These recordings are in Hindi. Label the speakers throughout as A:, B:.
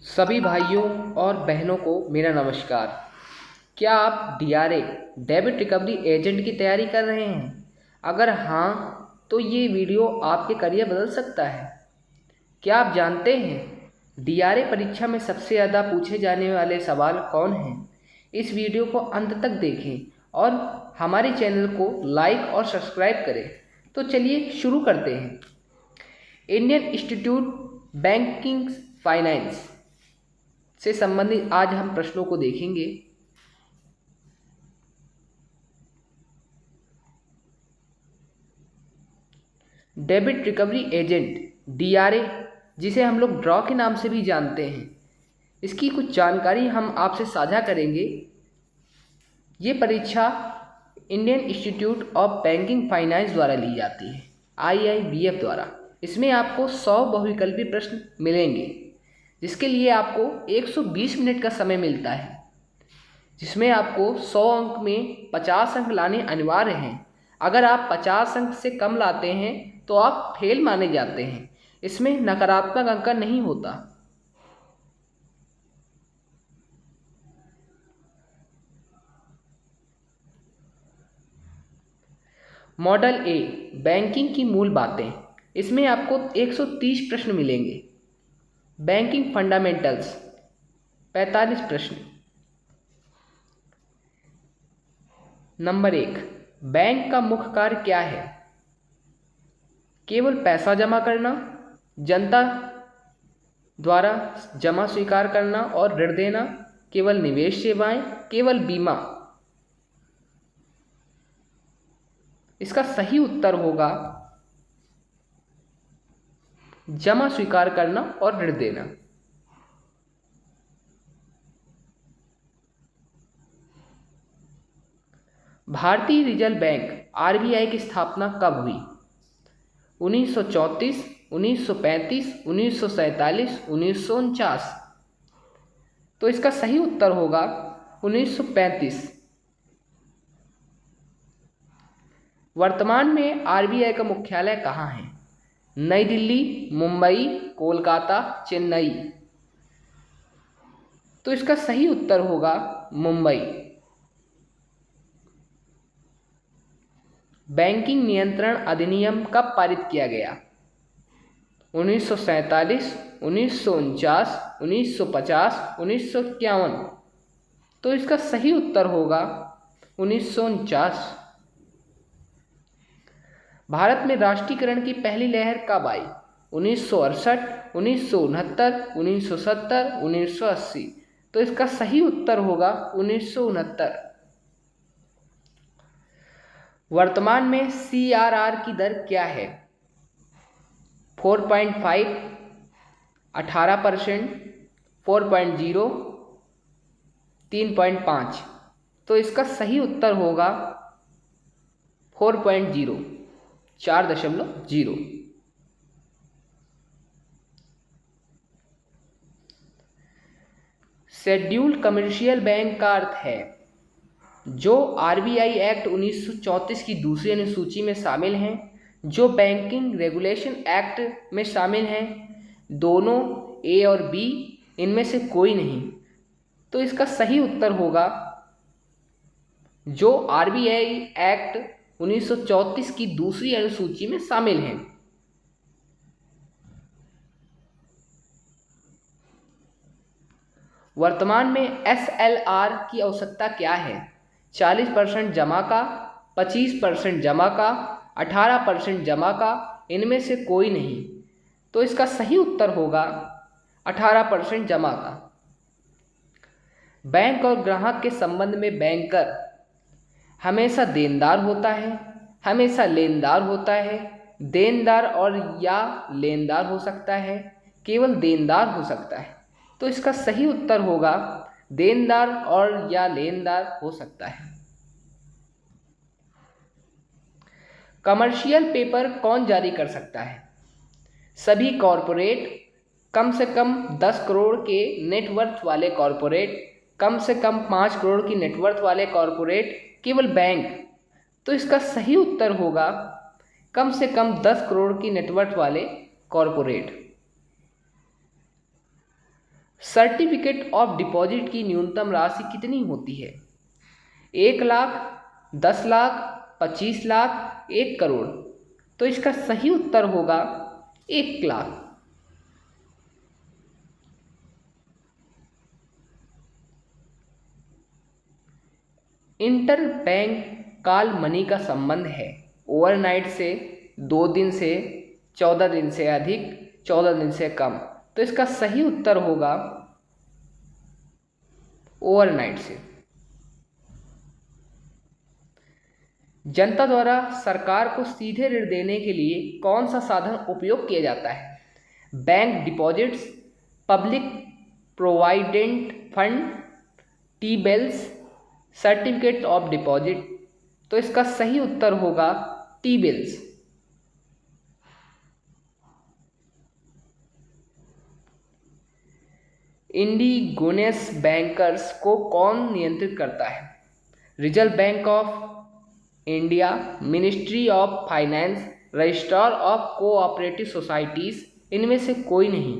A: सभी भाइयों और बहनों को मेरा नमस्कार। क्या आप डीआरए डेबिट रिकवरी एजेंट की तैयारी कर रहे हैं? अगर हाँ, तो ये वीडियो आपके करियर बदल सकता है। क्या आप जानते हैं डीआरए परीक्षा में सबसे ज़्यादा पूछे जाने वाले सवाल कौन हैं? इस वीडियो को अंत तक देखें और हमारे चैनल को लाइक और सब्सक्राइब करें। तो चलिए शुरू करते हैं। इंडियन इंस्टीट्यूट बैंकिंग फाइनेंस से संबंधित आज हम प्रश्नों को देखेंगे। डेबिट रिकवरी एजेंट डीआरए, जिसे हम लोग ड्रॉ के नाम से भी जानते हैं, इसकी कुछ जानकारी हम आपसे साझा करेंगे। ये परीक्षा Indian institute of banking finance द्वारा ली जाती है, IIBF द्वारा। इसमें आपको 100 बहुविकल्पी प्रश्न मिलेंगे, जिसके लिए आपको 120 मिनट का समय मिलता है, जिसमें आपको 100 अंक में 50 अंक लाने अनिवार्य हैं। अगर आप 50 अंक से कम लाते हैं तो आप फेल माने जाते हैं। इसमें नकारात्मक अंक नहीं होता। मॉडल ए, बैंकिंग की मूल बातें। इसमें आपको 130 प्रश्न मिलेंगे। बैंकिंग फंडामेंटल्स 45 प्रश्न। नंबर 1, बैंक का मुख्य कार्य क्या है? केवल पैसा जमा करना, जनता द्वारा जमा स्वीकार करना और ऋण देना, केवल निवेश सेवाएं, केवल बीमा। इसका सही उत्तर होगा जमा स्वीकार करना और ऋण देना। भारतीय रिजर्व बैंक RBI की स्थापना कब हुई? 1934, 1935, 1947, 1949। तो इसका सही उत्तर होगा 1935। वर्तमान में RBI का मुख्यालय कहाँ है? नई दिल्ली, मुंबई, कोलकाता, चेन्नई। तो इसका सही उत्तर होगा मुंबई। बैंकिंग नियंत्रण अधिनियम कब पारित किया गया? 1947, 1949, 1950, 1951। तो इसका सही उत्तर होगा 1949। भारत में राष्ट्रीयकरण की पहली लहर कब आई? 1968, 1969, 1970, 1980। तो इसका सही उत्तर होगा 1969। वर्तमान में CRR की दर क्या है? 4.5, 18%, 4.0, 3.5। तो इसका सही उत्तर होगा 4.0, 4.0। शेड्यूल्ड कमर्शियल बैंक का अर्थ है जो RBI एक्ट 1934 की दूसरी अनुसूची में शामिल हैं, जो बैंकिंग रेगुलेशन एक्ट में शामिल हैं। दोनों A और B, इनमें से कोई नहीं। तो इसका सही उत्तर होगा जो RBI एक्ट 1934 की दूसरी अनुसूची में शामिल हैं। वर्तमान में SLR की आवश्यकता क्या है? 40% जमा का, 25% जमा का, 18% जमा का, इनमें से कोई नहीं। तो इसका सही उत्तर होगा 18% जमा का। बैंक और ग्राहक के संबंध में बैंकर हमेशा देनदार होता है, हमेशा लेनदार होता है, देनदार और या लेनदार हो सकता है, केवल देनदार हो सकता है। तो इसका सही उत्तर होगा देनदार और या लेनदार हो सकता है। कमर्शियल पेपर कौन जारी कर सकता है? सभी कॉरपोरेट, कम से कम 10 करोड़ के नेटवर्थ वाले कॉरपोरेट, कम से कम 5 करोड़ की नेटवर्थ वाले कॉरपोरेट, केवल बैंक। तो इसका सही उत्तर होगा कम से कम 10 करोड़ की नेटवर्थ वाले कॉरपोरेट। सर्टिफिकेट ऑफ डिपॉजिट की न्यूनतम राशि कितनी होती है? 1 लाख, 10 लाख, 25 लाख, 1 करोड़। तो इसका सही उत्तर होगा 1 lakh. Inter bank call money का संबंध है ओवरनाइट से, 2 दिन से, 14 दिन से अधिक, 14 दिन से कम। तो इसका सही उत्तर होगा ओवरनाइट से। जनता द्वारा सरकार को सीधे ऋण देने के लिए कौन सा साधन उपयोग किया जाता है? Bank deposits, public provident fund, T bills, certificate of deposit. तो इसका सही उत्तर होगा टी बिल्स। इंडिगोनेस बैंकर्स को कौन नियंत्रित करता है? Reserve bank of India, ministry of finance, registrar of cooperative societies, इनमें से कोई नहीं।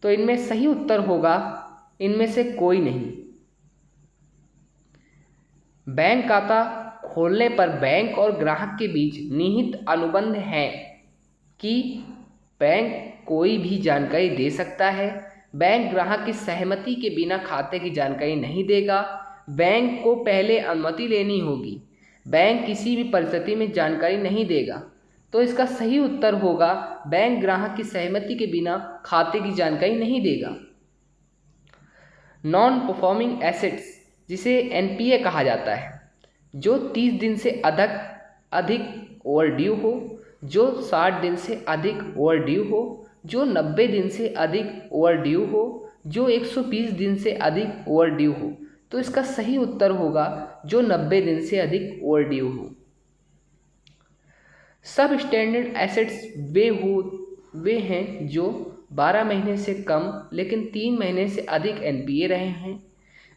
A: तो इनमें सही उत्तर होगा इनमें से कोई नहीं। बैंक खाता खोलने पर बैंक और ग्राहक के बीच निहित अनुबंध है कि बैंक कोई भी जानकारी दे सकता है, बैंक ग्राहक की सहमति के बिना खाते की जानकारी नहीं देगा, बैंक को पहले अनुमति लेनी होगी, बैंक किसी भी परिस्थिति में जानकारी नहीं देगा। तो इसका सही उत्तर होगा बैंक ग्राहक की सहमति के बिना खाते की जानकारी नहीं देगा। नॉन परफॉर्मिंग एसेट्स, जिसे एनपीए कहा जाता है, जो 30 दिन से अधिक ओवरड्यू हो, जो 60 दिन से अधिक ओवरड्यू हो, जो 90 दिन से अधिक ओवरड्यू हो, जो 120 दिन से अधिक ओवरड्यू हो। तो इसका सही उत्तर होगा जो 90 दिन से अधिक ओवरड्यू हो। सब स्टैंडर्ड एसेट्स वे हैं जो 12 महीने से कम लेकिन 3 महीने से अधिक एनपीए रहे हैं,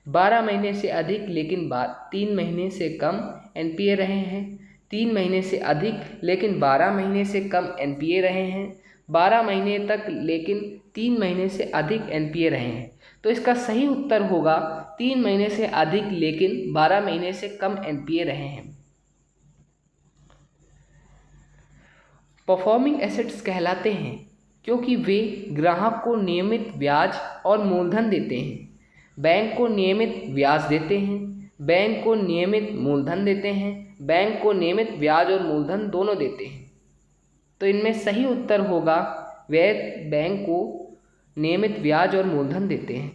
A: 12 महीने से अधिक लेकिन 3 महीने से कम एनपीए रहे हैं, 3 महीने से अधिक लेकिन 12 महीने से कम एनपीए रहे हैं, 12 महीने तक लेकिन 3 महीने से अधिक एनपीए रहे हैं। तो इसका सही उत्तर होगा 3 महीने से अधिक लेकिन 12 महीने से कम एनपीए रहे हैं। परफॉर्मिंग एसेट्स कहलाते हैं क्योंकि वे ग्राहक को नियमित ब्याज और मूलधन देते हैं। बैंक को नियमित ब्याज देते हैं, बैंक को नियमित मूलधन देते हैं, बैंक को नियमित ब्याज और मूलधन दोनों देते हैं। तो इनमें सही उत्तर होगा वे बैंक को नियमित ब्याज और मूलधन देते हैं।